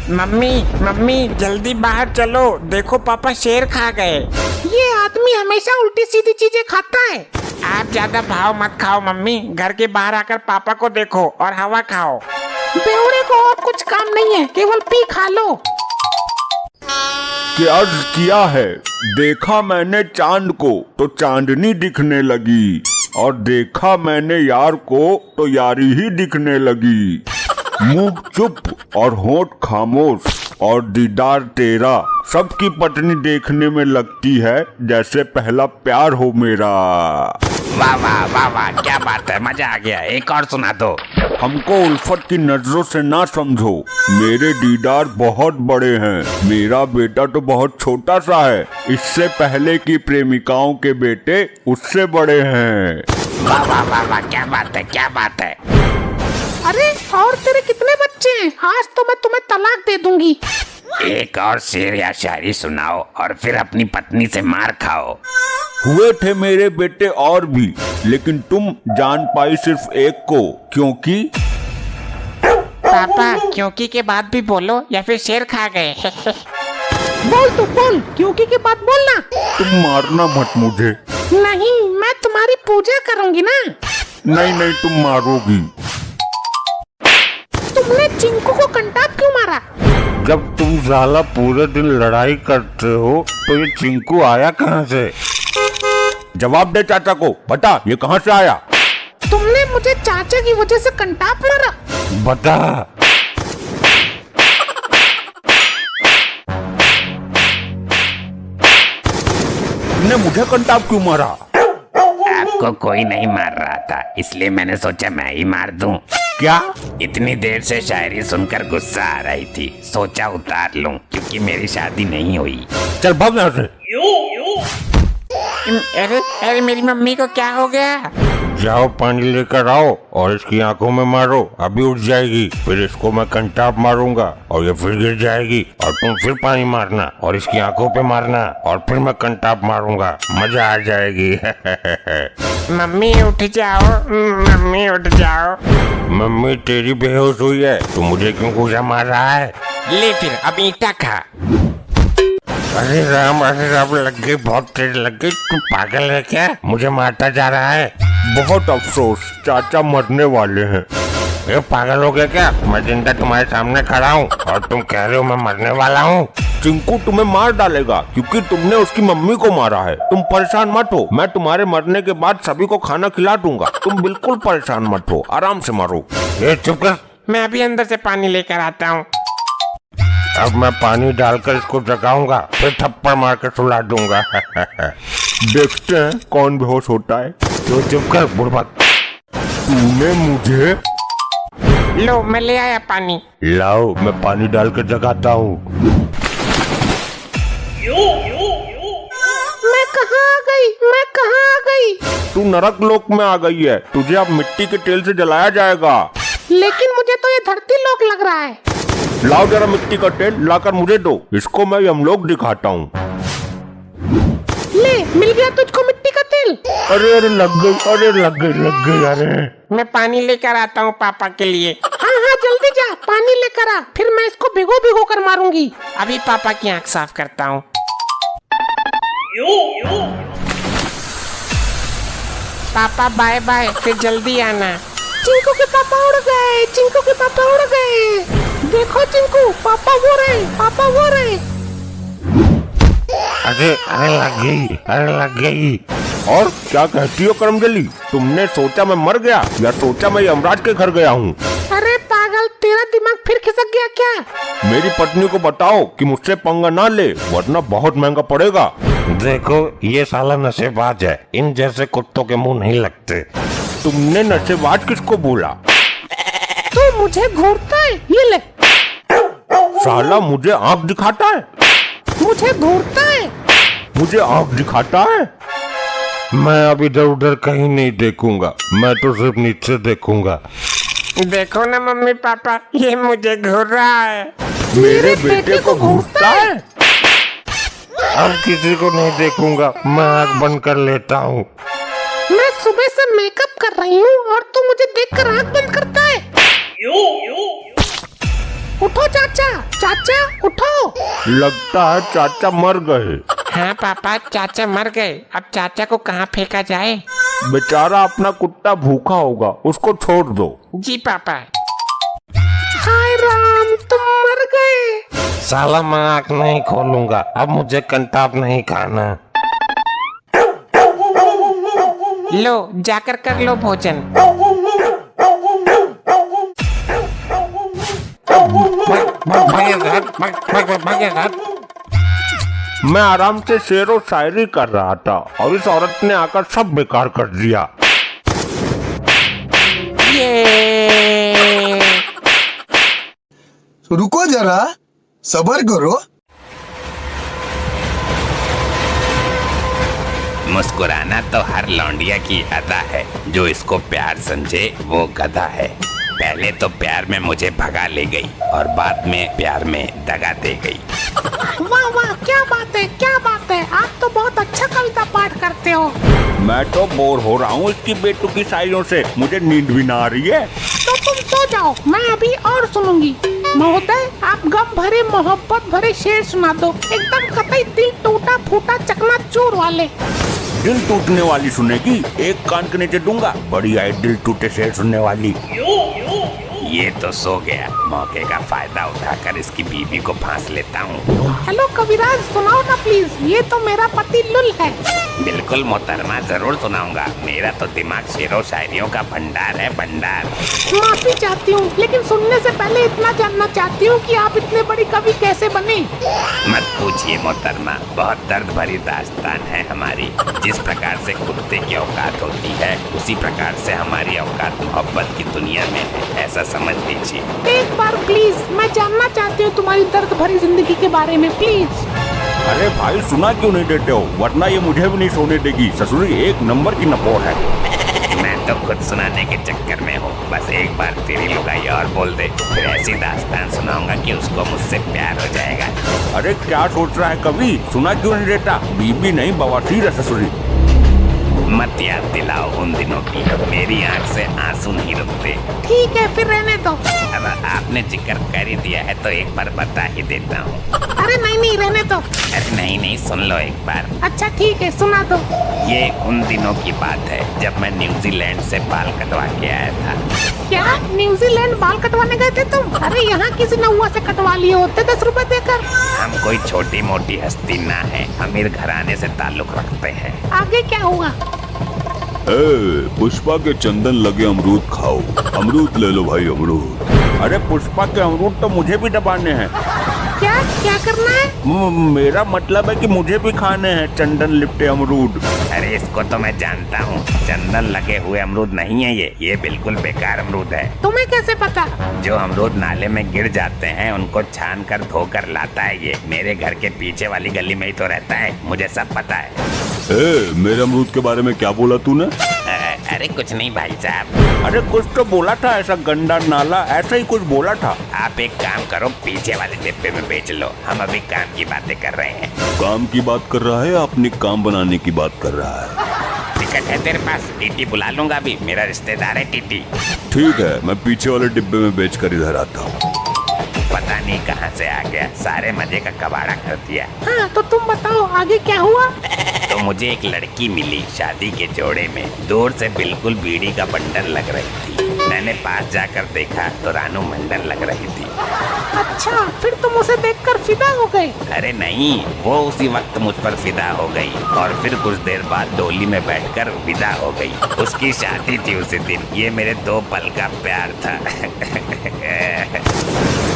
Mummy mummy जल्दी बाहर चलो, देखो पापा शेर खा गए। ये आदमी हमेशा उल्टी सीधी चीजें खाता है। आप ज्यादा भाव मत खाओ मम्मी, घर के बाहर आकर पापा को देखो और हवा खाओ। बेवड़े को और कुछ काम नहीं है, केवल पी खा लो। क्या किया है? देखा मैंने चांद को तो चांदनी दिखने लगी, और देखा मैंने यार को तो यारी ही दिखने लगी। मुंह चुप और होंठ खामोश और दीदार तेरा, सबकी पत्नी देखने में लगती है जैसे पहला प्यार हो मेरा। वाह वाह वाह वाह, क्या बात है, मजा आ गया। एक और सुना दो। हमको उल्फत की नजरों से ना समझो, मेरे दीदार बहुत बड़े हैं, मेरा बेटा तो बहुत छोटा सा है, इससे पहले की प्रेमिकाओं के बेटे उससे बड़े हैं। वाह वाह वाह वाह, क्या बात है, क्या बात है। अरे और तेरे कितने बच्चे हैं? आज तो मैं तुम्हें तलाक दे दूंगी। एक और शेर या शायरी सुनाओ और फिर अपनी पत्नी से मार खाओ। हुए थे मेरे बेटे और भी, लेकिन तुम जान पाई सिर्फ एक को, क्योंकि पापा क्योंकि के बाद भी बोलो या फिर शेर खा गए। बोल तो बोल, क्योंकि के बाद बोलना। तुम मारना मत मुझे। नहीं, मैं तुम्हारी पूजा करूंगी ना। नहीं नहीं, तुम मारोगी। तुमने चिंकू को कंटाप क्यों मारा? जब तुम साला पूरे दिन लड़ाई करते हो तो ये चिंकू आया कहाँ से? जवाब दे चाचा को, बता ये कहाँ से आया? तुमने मुझे चाचा की वजह से कंटाप मारा? बता। तुमने मुझे कंटाप क्यों मारा? आपको कोई नहीं मार रहा था, इसलिए मैंने सोचा मैं ही मार दूं। क्या? इतनी देर से शायरी सुनकर गुस्सा आ रही थी, सोचा उतार लूं क्योंकि मेरी शादी नहीं हुई। चल भाग यहाँ से। अरे अरे, मेरी मम्मी को क्या हो गया? जाओ पानी लेकर आओ और इसकी आंखों में मारो, अभी उठ जाएगी। फिर इसको मैं कंटाप मारूंगा और ये फिर गिर जाएगी, और तुम फिर पानी मारना और इसकी आंखों पे मारना, और फिर मैं कंटाप मारूंगा, मजा आ जाएगी। मम्मी उठ जाओ, मम्मी उठ जाओ। मम्मी तेरी बेहोश हुई है, तू मुझे क्यों गुस्सा मार रहा है? ले फिर अब ईंटा खा। अरे राम लग गई, बहुत तेज लग गई। तू पागल है क्या? मुझे मारता जा रहा है। बहुत अफसोस, चाचा मरने वाले हैं। ये पागल हो गया क्या? मैं जिंदा तुम्हारे सामने खड़ा हूँ और तुम कह रहे हो मैं मरने वाला हूँ। चिंकू तुम्हें मार डालेगा क्योंकि तुमने उसकी मम्मी को मारा है। तुम परेशान मत हो, मैं तुम्हारे मरने के बाद सभी को खाना खिला दूंगा। तुम बिल्कुल परेशान मत हो, आराम से मारो। ये चुप कर, मैं अभी अंदर से पानी लेकर आता हूँ। अब मैं पानी डालकर इसको जगाऊंगा, फिर थप्पड़ मार कर सुला दूंगा। देखते हैं कौन बेहोश होता है। तो चुप कर बुड़बक। तूने मुझे। लो मैं ले आया पानी। लाओ मैं पानी डालकर जगाता हूँ। मैं कहाँ आ गई? मैं कहाँ आ गई? तू नरक लोक में आ गई है, तुझे अब मिट्टी के तेल से जलाया जाएगा। लेकिन मुझे तो ये धरती लोक लग रहा है। लाओ जरा मिट्टी का तेल लाकर मुझे दो, इसको मैं यमलोक दिखाता हूँ। ले, मिल गया तुझको मिट्टी का तेल। अरे अरे लग गई, अरे लग गई। अरे मैं पानी लेकर आता हूँ पापा के लिए। हाँ हाँ जल्दी जा, पानी लेकर आ, फिर मैं इसको भिगो कर मारूंगी। अभी पापा की आंख साफ करता हूँ। पापा बाय बाय, फिर जल्दी आना। चिंकू के पापा उड़ गए, चिंकू के पापा उड़ गए। देखो चिंकू, पापा वो रहे। अरे लग गई। और क्या कहती हो करमजली? तुमने सोचा मैं मर गया या सोचा मैं यमराज के घर गया हूँ? अरे पागल, तेरा दिमाग फिर खिसक गया क्या? मेरी पत्नी को बताओ कि मुझसे पंगा ना ले, वरना बहुत महंगा पड़ेगा। देखो ये साला नशेबाज है, इन जैसे कुत्तों के मुंह नहीं लगते। तुमने नशेबाज किसको बोला? तू मुझे घूरता है, ये ले। साला मुझे आँख दिखाता है। मुझे घूरता है। मुझे आँख दिखाता है। मैं अब इधर उधर कहीं नहीं देखूंगा, मैं तो सिर्फ नीचे देखूंगा। देखो ना मम्मी पापा, ये मुझे घूर रहा है। मेरे बेटे को घूरता है। अब किसी को नहीं देखूंगा, मैं आँख बंद कर लेता हूँ। मैं सुबह से मेकअप कर रही हूँ और तू मुझे देखकर आँख बंद करता है। उठो चाचा, चाचा उठो। लगता है चाचा मर गए। हाँ पापा, चाचा मर गए। अब चाचा को कहाँ फेंका जाए? बेचारा अपना कुत्ता भूखा होगा, उसको छोड़ दो। जी पापा। हाय राम, तुम मर गए। साला मैं आँख नहीं खोलूंगा, अब मुझे कंटाप नहीं खाना। लो जाकर कर लो भोजन। मैं आराम से शेरो शायरी कर रहा था और इस औरत ने आकर सब बेकार कर दिया। ये रुको जरा, सब्र करो। मुस्कुराना तो हर लौंडिया की अदा है, जो इसको प्यार समझे वो गधा है। पहले तो प्यार में मुझे भगा ले गई और बाद में प्यार में दगा दे गई। वाह वाह, क्या बात है, क्या बात है। आप तो बहुत अच्छा कविता पाठ करते हो। मैं तो बोर हो रहा हूँ इसकी बेटू की शायरियों से, मुझे नींद भी ना आ रही है। तो तुम सो जाओ, मैं अभी और सुनूंगी। महोदय, आप गम भरे मोहब्बत भरे शेर सुना दो, एकदम कतई दिल टूटा फूटा चकनाचूर वाले। दिल टूटने वाली सुनेगी, एक कान के नीचे दूंगा। बड़ी आई दिल टूटे शेर सुनने वाली। ये तो सो गया, मौके का फायदा उठाकर इसकी बीवी को फांस लेता हूँ। हेलो कविराज, सुनाओ ना प्लीज, ये तो मेरा पति लुल है। बिल्कुल मोहतरमा, जरूर सुनाऊंगा। मेरा तो दिमाग शेरों शायरियों का भंडार है, भंडार। माफी चाहती हूँ, लेकिन सुनने से पहले इतना जानना चाहती हूँ कि आप इतने बड़ी कवि कैसे बने। मत पूछिए मोहतरमा, बहुत दर्द भरी दास्तान है हमारी। जिस प्रकार से कुत्ते की औकात होती है, उसी प्रकार से हमारी औकात मोहब्बत की दुनिया में है, ऐसा समझ लीजिए। एक बार प्लीज, मैं जानना चाहती हूँ तुम्हारी दर्द भरी जिंदगी के बारे में, प्लीज। अरे भाई सुना क्यों नहीं देते हो, वरना ये मुझे भी नहीं सोने देगी। ससुरी एक नंबर की नपोर है। मैं तो खुद सुनाने के चक्कर में हूँ। बस एक बार तेरी लुगाई और बोल दे, फिर ऐसी दास्तान सुनाऊंगा कि उसको मुझसे प्यार हो जाएगा। अरे क्या सोच रहा है कभी, सुना क्यों नहीं देता? बीबी नहीं बवासीर है ससुरी। मत याद दिलाओ उन दिनों की, मेरी आंख से आंसू नहीं रुकते। ठीक है, फिर रहने दो। अब आपने जिक्र कर ही दिया है तो एक बार बता ही देता हूँ। अरे नहीं नहीं, रहने दो। अरे नहीं नहीं, सुन लो एक बार। अच्छा ठीक है, सुना दो। ये उन दिनों की बात है जब मैं न्यूजीलैंड से बाल कटवा के आया था। क्या न्यूजीलैंड बाल कटवाने गए थे तुम? अरे यहाँ किसी नौआ से कटवा लिए होते 10 रुपए देकर। हम कोई छोटी मोटी हस्ती ना है, अमीर घराने से ताल्लुक रखते हैं। आगे क्या हुआ? पुष्पा के चंदन लगे अमरूद खाओ। अमरूद ले लो भाई, अमरूद। अरे पुष्पा के अमरूद तो मुझे भी दबाने हैं। क्या क्या करना है? मेरा मतलब है कि मुझे भी खाने हैं चंदन लिपटे अमरूद। अरे इसको तो मैं जानता हूँ, चंदन लगे हुए अमरूद नहीं है ये बिल्कुल बेकार अमरूद है। तुम्हें कैसे पता? जो अमरूद नाले में गिर जाते हैं उनको छान कर धोकर लाता है ये। मेरे घर के पीछे वाली गली में ही तो रहता है, मुझे सब पता है। मेरे अमरूद के बारे में क्या बोला तूने? अरे कुछ नहीं भाई साहब। अरे कुछ तो बोला था, ऐसा गंदा नाला, ऐसा ही कुछ बोला था। आप एक काम करो, पीछे वाले डिब्बे में बेच लो, हम अभी काम की बातें कर रहे हैं। काम की बात कर रहा है, अपनी काम बनाने की बात कर रहा है। टिकट है तेरे पास? टीटी बुला लूंगा अभी, मेरा रिश्तेदार है टीटी। ठीक है, मैं पीछे वाले डिब्बे में बेच कर इधर आता हूँ। पता नहीं कहाँ से आ गया, सारे मजे का कबाड़ा कर दिया। हाँ तो तुम बताओ आगे क्या हुआ? तो मुझे एक लड़की मिली शादी के जोड़े में, दूर से बिल्कुल बीड़ी का बंडल लग रही थी। मैंने पास जाकर देखा तो रानू मंडल लग रही थी। अच्छा, फिर तुम उसे देखकर फिदा हो गए? अरे नहीं, वो उसी वक्त मुझ पर फिदा हो गई और फिर कुछ देर बाद डोली में बैठकर विदा हो गई। उसकी शादी थी उसी दिन, ये मेरे 2 पल का प्यार था।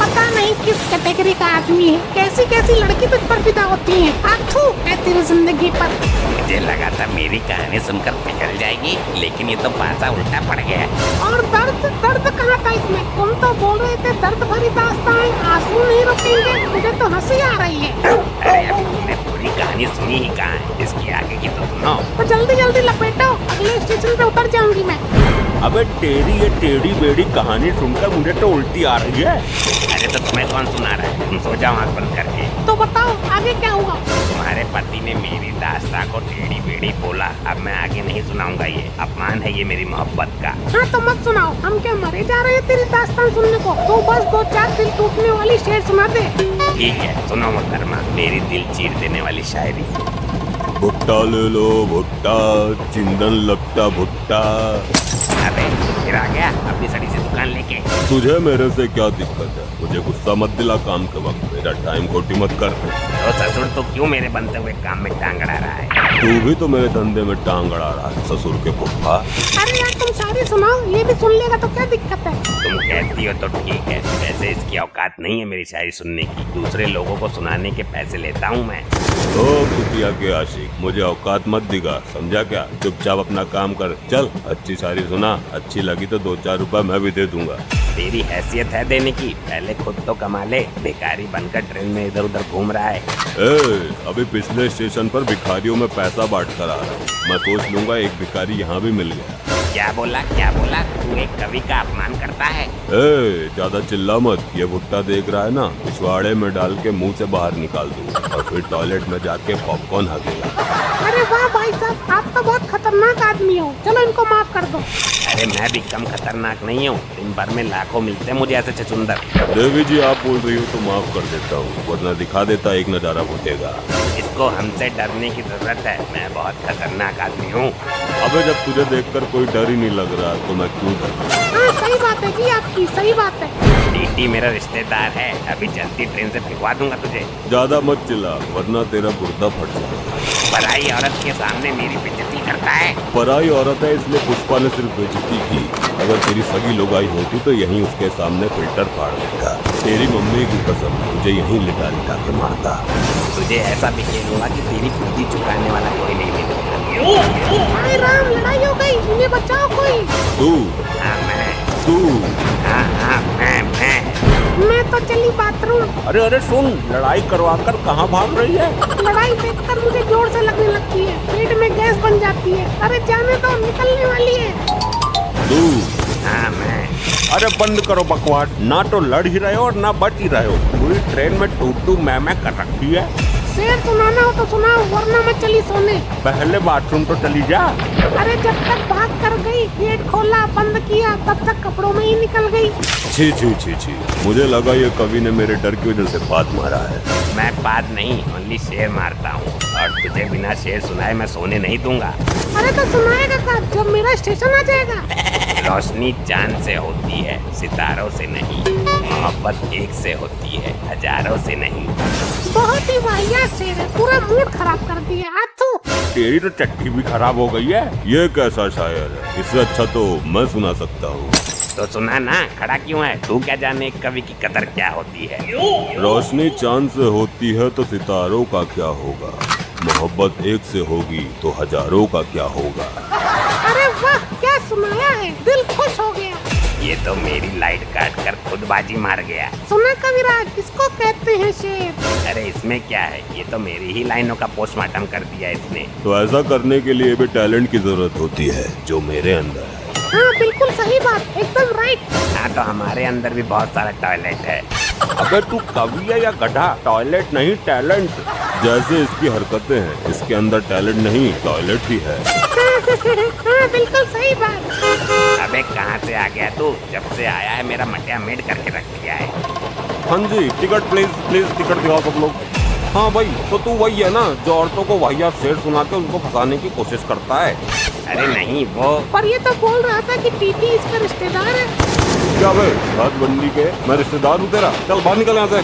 पता नहीं किस कैटेगरी का आदमी है, कैसी कैसी लड़की तुझ पर फिदा होती है। आथू है तेरी जिंदगी पर। मुझे लगा था मेरी कहानी सुनकर पिघल जाएगी, लेकिन ये तो पासा उल्टा पड़ गया। और दर्द दर्द कहाँ था इसमें? तुम तो बोल रहे थे दर्द भरी दास्तान, आंसू नहीं रुकेंगे। मुझे तो हंसी आ रही है। अरे अब तुमने पूरी कहानी सुनी ही कहाँ है, इसकी आगे की तो सुनो। तो जल्दी जल्दी लपेटो, अगले स्टेशन पे उतर जाऊंगी मैं। अबे तेरी ये टेढ़ी बेड़ी कहानी सुनकर मुझे तो उल्टी आ रही है। अरे तो तुम्हें कौन सुना रहा है, तुम सो जाओ आँख बंद करके। तो बताओ आगे क्या हुआ? तुम्हारे पति ने मेरी दास्तान को टेढ़ी बेड़ी बोला। अब मैं आगे नहीं सुनाऊंगा, ये अपमान है ये मेरी मोहब्बत का। हाँ तो मत सुनाओ, हम क्या मरे जा रहे हैं तेरी दास्तान सुनने को? तो बस 2-4 दिल टूटने वाली शेर सुना दे। ठीक है, सुनो मोहतरमा मेरी दिल चीर देने वाली शायरी। भुट्टा ले लो भुट्टा, चिंदन लगता भुट्टा। अबे फिर आ गया अपनी सड़ी सी दुकान लेके। तुझे मेरे से क्या दिक्कत है? मुझे गुस्सा मत दिला काम के वक्त, मेरा टाइम खोटी मत कर। तो ससुर तो क्यों मेरे बनते हुए काम में टांग अड़ा रहा है? तू भी तो मेरे धंधे में टांग अड़ा रहा है, ससुर के पुप्पा। अरे यार तुम शायरी सुनाओ, ये भी सुन लेगा तो क्या दिक्कत है? तुम कहती हो तो ठीक है, वैसे इसकी औकात नहीं है मेरी शायरी सुनने की। दूसरे लोगों को सुनाने के पैसे लेता हूँ मैं। ओ कुतिया के आशिक, मुझे औकात मत दिखा, समझा क्या? चुपचाप अपना काम कर। चल अच्छी शायरी सुना, अच्छी लगी तो 2-4 रुपए मैं भी दे दूंगा। तेरी हैसियत है देने की, पहले खुद तो कमा ले। भिखारी बनकर ट्रेन में इधर उधर घूम रहा है। अभी पिछले स्टेशन पर भिखारियों में पैसा बांट कर आ रहा हूँ, मैं सोच लूंगा एक भिखारी यहाँ भी मिल गया। क्या बोला क्या बोला? तू एक कवि का अपमान करता है। ज्यादा चिल्ला मत, ये भुट्टा देख रहा है ना, पिछवाड़े में डाल के मुंह से बाहर निकाल दूँ और फिर टॉयलेट में जाके पॉपकॉर्न हाकेगा। अरे वाह भाई साहब, आप तो बहुत खतरनाक आदमी हो। चलो इनको माफ कर दो। अरे मैं भी कम खतरनाक नहीं हूँ, दिन भर में लाखों मिलते हैं मुझे ऐसे छछुंदर। देवी जी आप बोल रही हो तो माफ कर देता हूँ, वरना दिखा देता एक नजारा फूटेगा। इसको हमसे डरने की जरूरत है, मैं बहुत खतरनाक आदमी हूँ। अबे जब तुझे देखकर कोई डर ही नहीं लग रहा तो मैं क्यों डरूं? हाँ सही बात है जी आपकी, सही बात है। टीटी मेरा रिश्तेदार है, अभी चलती ट्रेन से फिरवा दूंगा तुझे। ज्यादा मत चिल्ला वरना तेरा गुर्दा फट जाएगा। पराई औरत के सामने मेरी बेइज्जती करता है। पराई औरत है इसलिए पुष्पा ने सिर्फ बेइज्जती की, अगर तेरी सगी लुगाई होती तो यहीं उसके सामने फिल्टर फाड़ देता। तेरी मम्मी की कसम, मुझे यहीं लिटा लिटा के मारता। तुझे ऐसा बिखेरूंगा कि तेरी पूंजी चुकाने वाला कोई नहीं मिलेगा। हाय राम, लड़ाई हो गई, इन्हें बचाओ कोई। तू हाँ मैं, तू हाँ मैं। मैं तो चली बाथरूम। अरे सुन, लड़ाई करवा कर कहाँ भाग रही है? लड़ाई देखकर मुझे जोर से लगने लगती है, पेट में गैस बन जाती है। अरे जाने दो, निकलने वाली है। तू हाँ मैं। अरे बंद करो बकवास, ना तो लड़ ही रहे हो और ना बच ही रहे हो। पूरी ट्रेन में टू मैं कर रखी है। शेर सुनाना हो तो सुनाओ, वरना मैं चली सोने। पहले बाथरूम तो चली जा। अरे जब तक भाग कर गई, गेट खोला बंद किया, तब तक कपड़ों में ही निकल गई। छी छी छी छी, मुझे लगा ये कवि ने मेरे डर की वजह से बात मारा है। मैं बात नहीं, ओनली शेर मारता हूँ, और तुझे बिना शेर सुनाए मैं सोने नहीं दूंगा। अरे तो सुनाएगा कब? जब मेरा स्टेशन आ जाएगा। रोशनी चांद से होती है, सितारों से नहीं। मोहब्बत एक से होती है, हजारों से नहीं। बहुत ही वाहियात शेर है, पूरा मूड खराब कर दिया। आथू तेरी तो चट्टी भी खराब हो गई है। ये कैसा शायर है? इससे अच्छा तो मैं सुना सकता हूँ। तो सुना ना, खड़ा क्यों है? तू क्या जाने एक कवि की कदर क्या होती है। रोशनी चांद से होती है तो सितारों का क्या होगा, मोहब्बत एक से होगी तो हजारों का क्या होगा। अरे वाह, क्या सुनाया है, दिल खुश हो गया। ये तो मेरी लाइट काट कर खुद बाजी मार गया। सुना कविराज, किसको कहते हैं शेर? अरे इसमें क्या है, ये तो मेरी ही लाइनों का पोस्टमार्टम कर दिया इसने। तो ऐसा करने के लिए भी टैलेंट की जरूरत होती है, जो मेरे अंदर है। हाँ बिल्कुल सही बात, एकदम राइट। हाँ तो हमारे अंदर भी बहुत सारा टॉयलेट है। अबे तू कवि है या गधा? टॉयलेट नहीं, टैलेंट। जैसे इसकी हरकतें हैं, इसके अंदर टैलेंट नहीं टॉयलेट ही है। हाँ बिल्कुल सही बात। अबे कहाँ से आ गया तू? जब से आया है मेरा मटिया मेड करके रख दिया है। हाँ जी, टिकट प्लीज टिकट दिखाओ सब लोग। हाँ भाई, तो तू वही है ना जो औरतों को वाहियात शेर सुना के उनको फंसाने की कोशिश करता है। अरे नहीं वो। पर ये तो बोल रहा था कि टीटी इसका रिश्तेदार है। क्या भाई, बात बंदी के मैं रिश्तेदार हूँ तेरा? चल बाहर निकल यहाँ से।